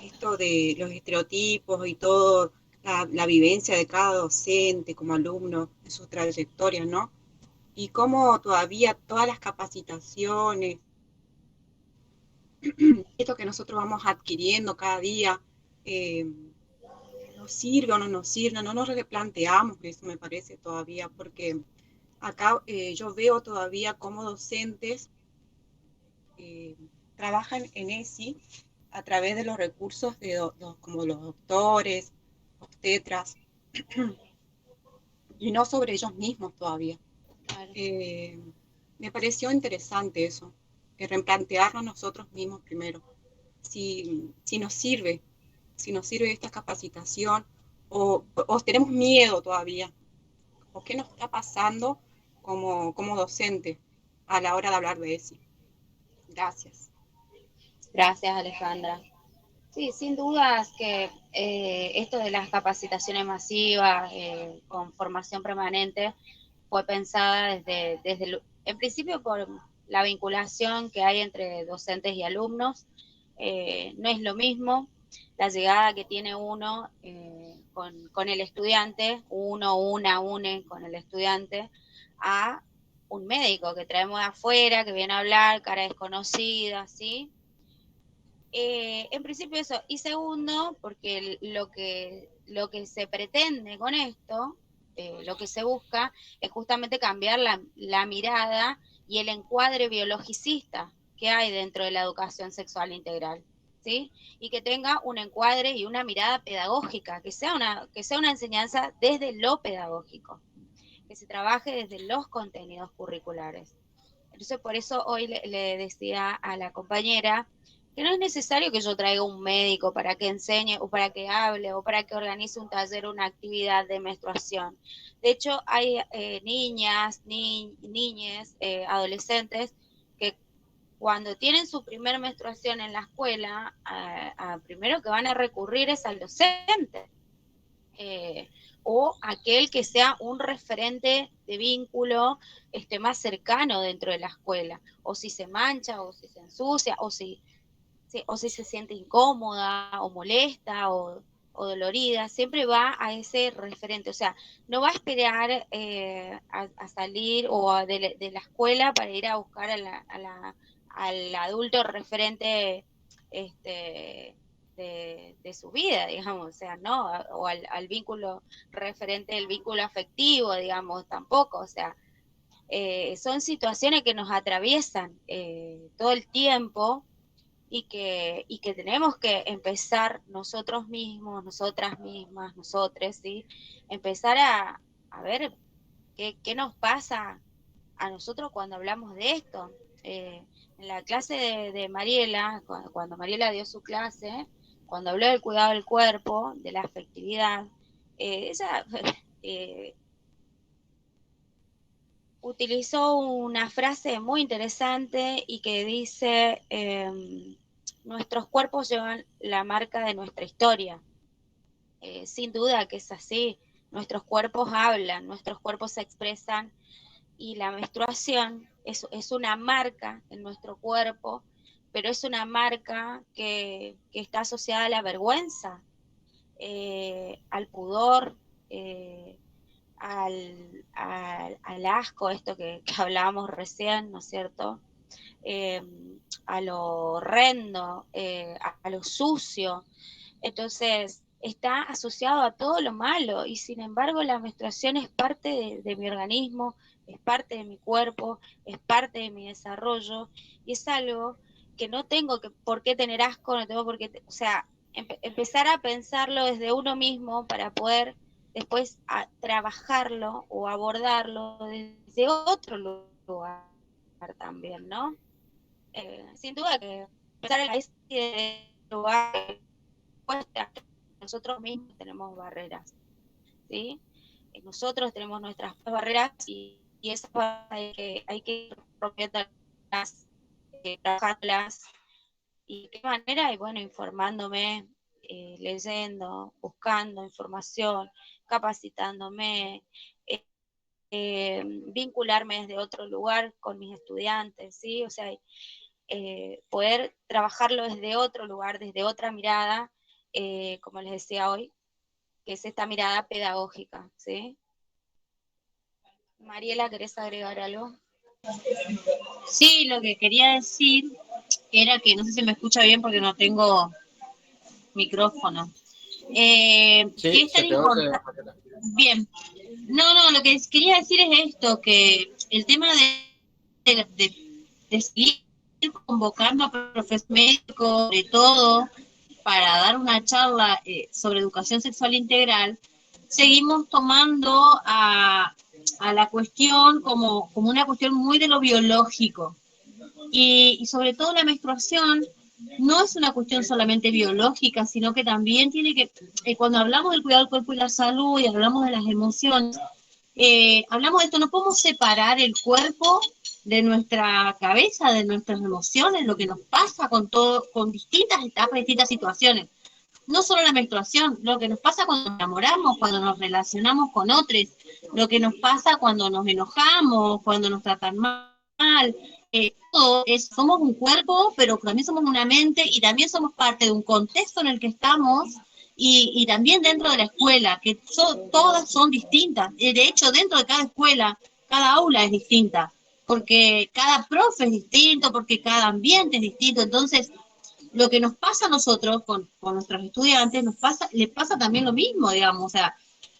esto de los estereotipos y todo, la vivencia de cada docente como alumno en sus trayectorias, ¿no? Y cómo todavía todas las capacitaciones, esto que nosotros vamos adquiriendo cada día, eh, nos sirve o no nos sirve, no nos replanteamos eso, me parece todavía, porque acá yo veo todavía como docentes eh, trabajan en ESI a través de los recursos como los doctores, obstetras, y no sobre ellos mismos todavía. Claro. Me pareció interesante eso, replantearnos nosotros mismos primero, si nos sirve esta capacitación o tenemos miedo todavía, o qué nos está pasando como docente a la hora de hablar de eso. Gracias. Gracias, Alejandra. Sí, sin dudas que esto de las capacitaciones masivas con formación permanente fue pensada en principio por la vinculación que hay entre docentes y alumnos. No es lo mismo la llegada que tiene uno con el estudiante, une con el estudiante, a un médico que traemos de afuera, que viene a hablar, cara desconocida, ¿sí? En principio eso. Y segundo, porque lo que se pretende con esto, lo que se busca, es justamente cambiar la mirada y el encuadre biologicista que hay dentro de la educación sexual integral, ¿sí? Y que tenga un encuadre y una mirada pedagógica, que sea una enseñanza desde lo pedagógico, que se trabaje desde los contenidos curriculares. Entonces, por eso hoy le decía a la compañera que no es necesario que yo traiga un médico para que enseñe o para que hable o para que organice un taller o una actividad de menstruación. De hecho, hay niñes, adolescentes que cuando tienen su primer menstruación en la escuela, primero que van a recurrir es al docente. O aquel que sea un referente de vínculo más cercano dentro de la escuela, o si se mancha, o si se ensucia, o si se siente incómoda, o molesta, o dolorida, siempre va a ese referente, o sea, no va a esperar a salir de la escuela para ir a buscar al adulto referente de su vida, digamos, o sea, no, o al vínculo referente del vínculo afectivo, digamos, tampoco, o sea, son situaciones que nos atraviesan todo el tiempo y que tenemos que empezar nosotros mismos, nosotras mismas, nosotres, ¿sí? Empezar a ver qué nos pasa a nosotros cuando hablamos de esto. En la clase de Mariela, cuando Mariela dio su clase, cuando habló del cuidado del cuerpo, de la afectividad, ella utilizó una frase muy interesante y que dice, nuestros cuerpos llevan la marca de nuestra historia. Sin duda que es así, nuestros cuerpos hablan, nuestros cuerpos se expresan y la menstruación es una marca en nuestro cuerpo, pero es una marca que está asociada a la vergüenza, al pudor, al asco, esto que hablábamos recién, ¿no es cierto? a lo horrendo, a lo sucio. Entonces, está asociado a todo lo malo y sin embargo la menstruación es parte de mi organismo, es parte de mi cuerpo, es parte de mi desarrollo y es algo que no tengo por qué tener asco, no tengo por qué, o sea, empezar a pensarlo desde uno mismo para poder después trabajarlo o abordarlo desde otro lugar también, ¿no? Sin duda que pensar en la desde el lugar cuesta, nosotros mismos tenemos barreras, ¿sí? Nosotros tenemos nuestras barreras y esas hay que ir rompiéndolas, trabajándolas. ¿Y de qué manera? Y bueno, informándome, leyendo, buscando información, capacitándome, vincularme desde otro lugar con mis estudiantes, ¿sí? O sea, poder trabajarlo desde otro lugar, desde otra mirada, como les decía hoy, que es esta mirada pedagógica, ¿sí? Mariela, ¿querés agregar algo? Sí, lo que quería decir era que no sé si me escucha bien porque no tengo micrófono. Que Sí, es tan se te oye, importante. Mariela. Bien. No, lo que quería decir es esto, que el tema de seguir convocando a profesores médicos, de todo, para dar una charla sobre educación sexual integral, seguimos tomando a la cuestión como una cuestión muy de lo biológico. Y sobre todo la menstruación no es una cuestión solamente biológica, sino que también tiene que, cuando hablamos del cuidado del cuerpo y la salud y hablamos de las emociones, hablamos de esto, no podemos separar el cuerpo de nuestra cabeza, de nuestras emociones, lo que nos pasa con todo, con distintas etapas, distintas situaciones. No solo la menstruación, lo que nos pasa cuando nos enamoramos, cuando nos relacionamos con otros, lo que nos pasa cuando nos enojamos, cuando nos tratan mal. Todo es, somos un cuerpo, pero también somos una mente y también somos parte de un contexto en el que estamos y también dentro de la escuela, que todas son distintas. De hecho, dentro de cada escuela, cada aula es distinta, porque cada profe es distinto, porque cada ambiente es distinto. Entonces, lo que nos pasa a nosotros con nuestros estudiantes, les pasa también lo mismo, digamos. O sea,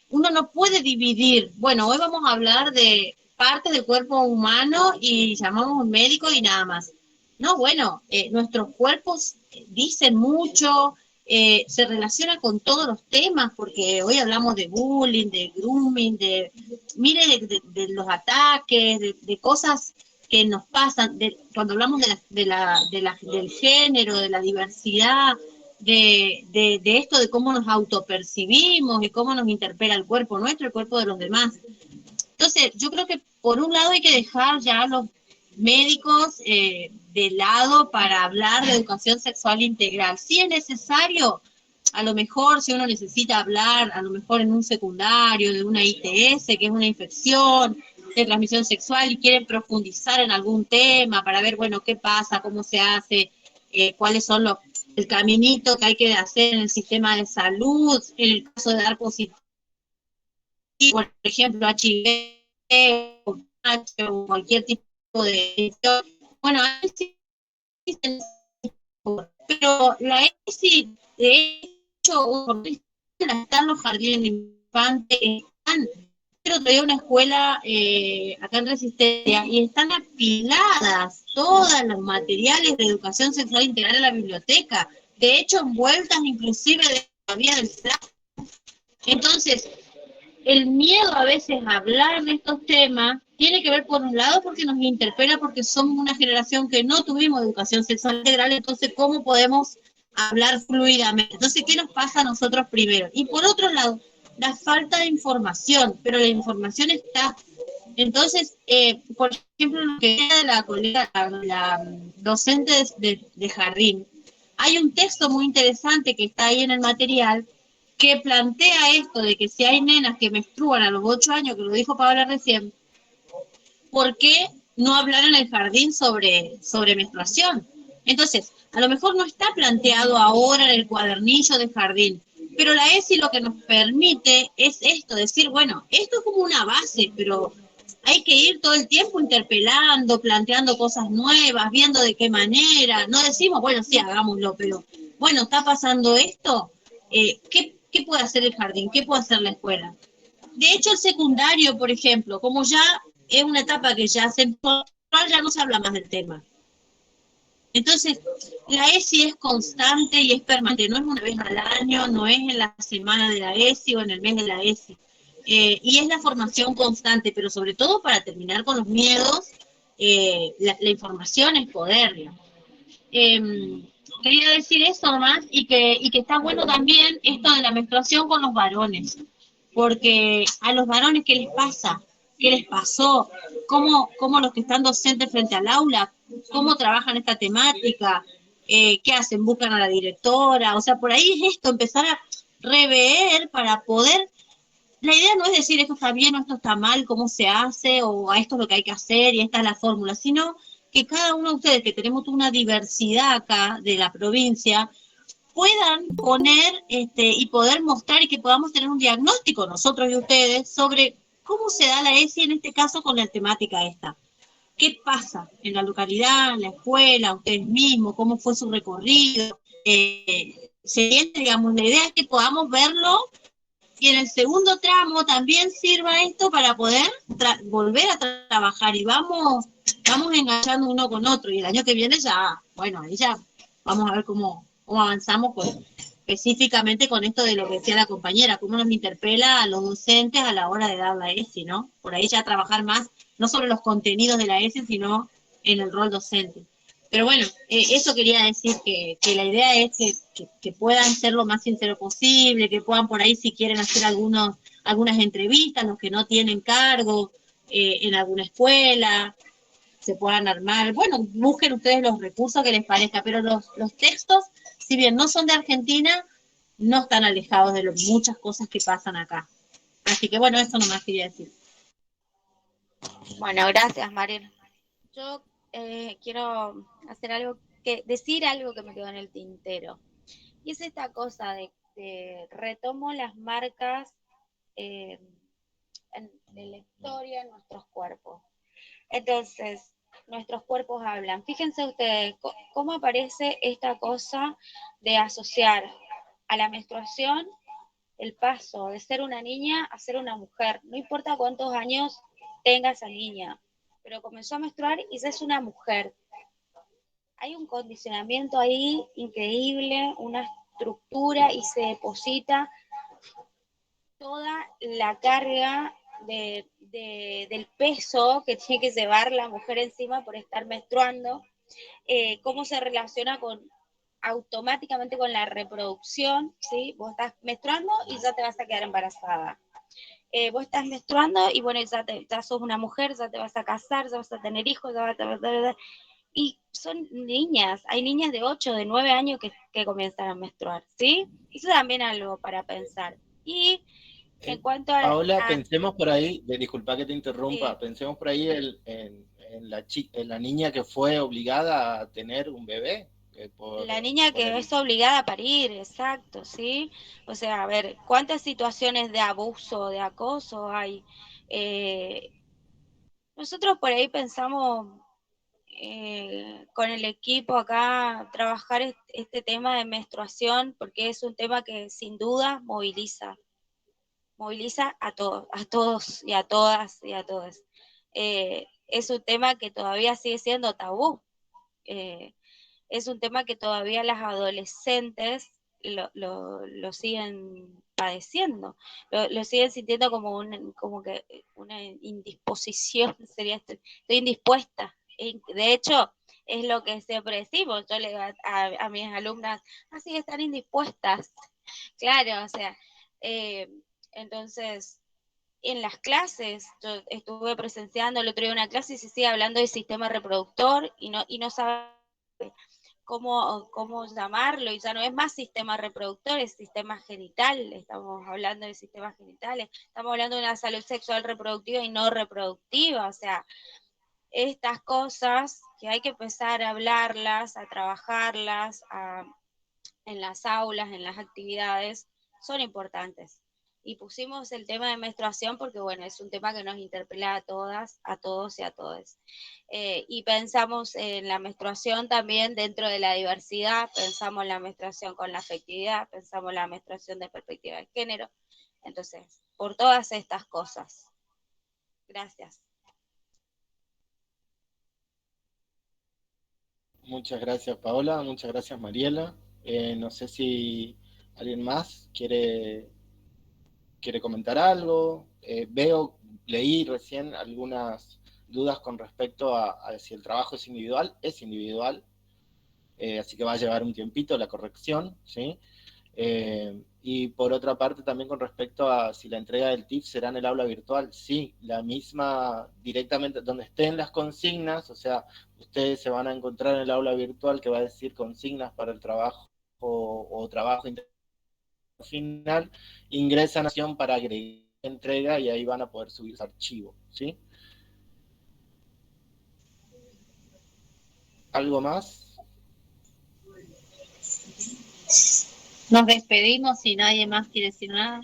uno no puede dividir, bueno, hoy vamos a hablar de partes del cuerpo humano y llamamos a un médico y nada más. No, bueno, nuestros cuerpos dicen mucho, se relaciona con todos los temas, porque hoy hablamos de bullying, de grooming, de los ataques, de cosas que nos pasan, cuando hablamos del género, de la diversidad, de esto, de cómo nos autopercibimos y cómo nos interpela el cuerpo nuestro, el cuerpo de los demás. Entonces, yo creo que por un lado hay que dejar ya los médicos de lado para hablar de educación sexual integral. Si es necesario, a lo mejor si uno necesita hablar, a lo mejor en un secundario, de una ITS, que es una infección de transmisión sexual, y quieren profundizar en algún tema para ver, bueno, qué pasa, cómo se hace, cuáles son el caminito que hay que hacer en el sistema de salud, en el caso de dar positivo, por ejemplo, HIV o cualquier tipo de infección. Bueno, ahí sí, pero la ESI, de hecho, están los jardines de infantes, están, pero todavía una escuela acá en Resistencia, y están apiladas todos los materiales de educación sexual integral en la biblioteca, de hecho envueltas inclusive todavía del plástico. Entonces, el miedo a veces a hablar de estos temas tiene que ver por un lado porque nos interpela, porque somos una generación que no tuvimos educación sexual integral, entonces ¿cómo podemos hablar fluidamente? Entonces, ¿qué nos pasa a nosotros primero? Y por otro lado, la falta de información, pero la información está. Entonces, por ejemplo, lo que decía de la colega, la docente de jardín, hay un texto muy interesante que está ahí en el material que plantea esto de que si hay nenas que menstruan a los 8 años, que lo dijo Paola recién, ¿por qué no hablar en el jardín sobre menstruación? Entonces, a lo mejor no está planteado ahora en el cuadernillo de jardín, pero la ESI lo que nos permite es esto, decir, bueno, esto es como una base, pero hay que ir todo el tiempo interpelando, planteando cosas nuevas, viendo de qué manera. No decimos, bueno, sí, hagámoslo, pero bueno, está pasando esto, ¿qué puede hacer el jardín? ¿Qué puede hacer la escuela? De hecho, el secundario, por ejemplo, como ya es una etapa que ya se ya no se habla más del tema. Entonces, la ESI es constante y es permanente, no es una vez al año, no es en la semana de la ESI o en el mes de la ESI. Y es la formación constante, pero sobre todo para terminar con los miedos, la información es poder. Quería decir eso nomás y que está bueno también esto de la menstruación con los varones, porque a los varones, ¿qué les pasa? ¿Qué les pasó? ¿Cómo los que están docentes frente al aula, cómo trabajan esta temática? ¿Qué hacen? ¿Buscan a la directora? O sea, por ahí es esto, empezar a rever para poder. La idea no es decir esto está bien o esto está mal, cómo se hace, o a esto es lo que hay que hacer y esta es la fórmula, sino que cada uno de ustedes, que tenemos una diversidad acá de la provincia, puedan poner y poder mostrar y que podamos tener un diagnóstico nosotros y ustedes sobre cómo se da la ESI en este caso con la temática esta. ¿Qué pasa en la localidad, en la escuela, ustedes mismos? ¿Cómo fue su recorrido? Digamos, la idea es que podamos verlo y en el segundo tramo también sirva esto para poder volver a trabajar y vamos enganchando uno con otro y el año que viene ya, bueno, ahí ya vamos a ver cómo avanzamos específicamente con esto de lo que decía la compañera, cómo nos interpela a los docentes a la hora de dar la ESI, ¿no? Por ahí ya trabajar más, no solo los contenidos de la ESI, sino en el rol docente. Pero bueno, eso quería decir, que la idea es que puedan ser lo más sincero posible, que puedan por ahí, si quieren hacer algunas entrevistas, los que no tienen cargo en alguna escuela, se puedan armar. Bueno, busquen ustedes los recursos que les parezca, pero los textos, si bien no son de Argentina, no están alejados de muchas cosas que pasan acá. Así que bueno, eso nomás quería decir. Bueno, gracias, Mariel. Yo quiero decir algo que me quedó en el tintero. Y es esta cosa de retomo las marcas de la historia en nuestros cuerpos. Entonces, nuestros cuerpos hablan. Fíjense ustedes cómo aparece esta cosa de asociar a la menstruación el paso de ser una niña a ser una mujer. No importa cuántos años tenga esa niña, pero comenzó a menstruar y ya es una mujer. Hay un condicionamiento ahí increíble, una estructura y se deposita toda la carga del peso que tiene que llevar la mujer encima por estar menstruando, cómo se relaciona automáticamente con la reproducción, ¿sí? Vos estás menstruando y ya te vas a quedar embarazada. Vos estás menstruando y bueno, ya sos una mujer, ya te vas a casar, ya vas a tener hijos, y son niñas, hay niñas de 8, de 9 años que comienzan a menstruar, ¿sí? Eso también es algo para pensar. Y en cuanto Paola, pensemos por ahí, disculpa que te interrumpa, sí. Pensemos por ahí en la niña que fue obligada a tener un bebé. La niña que es obligada a parir, exacto, ¿sí? O sea, a ver, ¿cuántas situaciones de abuso, de acoso hay? Nosotros por ahí pensamos con el equipo acá trabajar este tema de menstruación porque es un tema que sin duda moviliza a todos y a todas y a todos. Es un tema que todavía sigue siendo tabú. Es un tema que todavía las adolescentes lo siguen padeciendo, lo siguen sintiendo como que una indisposición, sería estoy indispuesta. De hecho, es lo que siempre decimos, yo le digo a mis alumnas, así están indispuestas. Claro, o sea, entonces, en las clases, yo estuve presenciando el otro día una clase y se sigue hablando del sistema reproductor y no sabe cómo llamarlo, y ya no es más sistema reproductor, es sistema genital, estamos hablando de sistemas genitales, estamos hablando de una salud sexual reproductiva y no reproductiva, o sea, estas cosas que hay que empezar a hablarlas, a trabajarlas en las aulas, en las actividades, son importantes. Y pusimos el tema de menstruación porque, bueno, es un tema que nos interpela a todas, a todos y a todas. Y pensamos en la menstruación también dentro de la diversidad, pensamos la menstruación con la afectividad, pensamos la menstruación de perspectiva de género. Entonces, por todas estas cosas. Gracias. Muchas gracias, Paola. Muchas gracias, Mariela. No sé si alguien más quiere comentar algo. Leí recién algunas dudas con respecto a si el trabajo es individual. Es individual, así que va a llevar un tiempito la corrección, ¿sí? Y por otra parte, también con respecto a si la entrega del TIF será en el aula virtual, sí, la misma, directamente donde estén las consignas, o sea, ustedes se van a encontrar en el aula virtual que va a decir consignas para el trabajo o trabajo final, ingresan a acción para agregar entrega y ahí van a poder subir su archivo, ¿sí? ¿Algo más? Nos despedimos si nadie más quiere decir nada.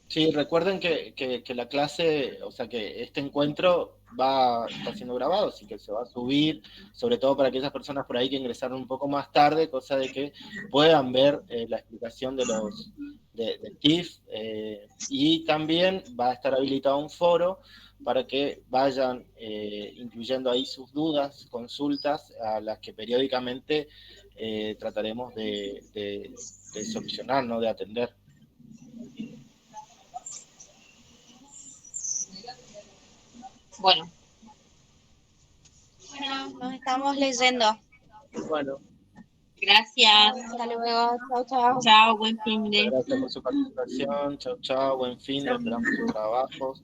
Sí, recuerden que la clase, o sea, que este encuentro está siendo grabado, así que se va a subir, sobre todo para aquellas personas por ahí que ingresaron un poco más tarde, cosa de que puedan ver la explicación del TIF, y también va a estar habilitado un foro para que vayan incluyendo ahí sus dudas, consultas, a las que periódicamente trataremos de solucionar, ¿no? De atender. Bueno. Bueno, nos estamos leyendo. Bueno. Gracias. Hasta luego. Chao, chao. Chao, buen fin de. Gracias por su participación. Chao, chao. Buen fin. Esperamos sus trabajos.